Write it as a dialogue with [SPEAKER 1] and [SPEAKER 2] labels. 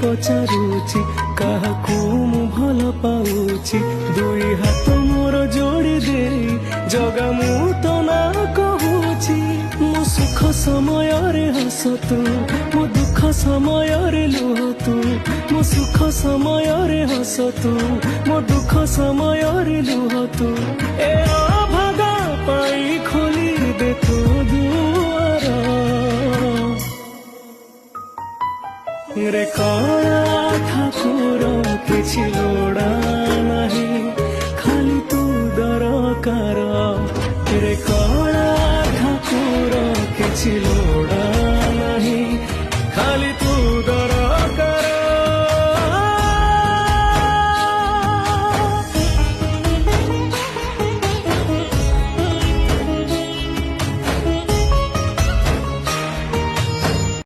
[SPEAKER 1] ପଚାରୁଛି କାହାକୁ ମୁଁ ଭଲ ପାଉଛି। ଦୁଇ ହାତ ମୋର ଯୋଡ଼ି ଦେଇ ଜଗା ମୁଁ ତ ନା କହୁଛି। ମୋ ସୁଖ ସମୟରେ ହସ ତୁ, ମୋ ଦୁଃଖ ସମୟରେ ଲୁହ ତୁ। ମୋ ସୁଖ ସମୟରେ ହସ ତୁ, ମୋ ଦୁଃଖ ସମୟରେ ଲୁହ ତୁ। ଏ ଅଭାଗା ପାଇଁ ଖୋଲି ଦେ ତୁ ଦୁଆର। ରେ କଳା ଠାକୁର କିଛି ଲୋଡ଼ା ନାହିଁ, ଖାଲି ତୁ ଦରକାର। ରେ କଳା ଠାକୁର କିଛି ଲୋଡ଼ା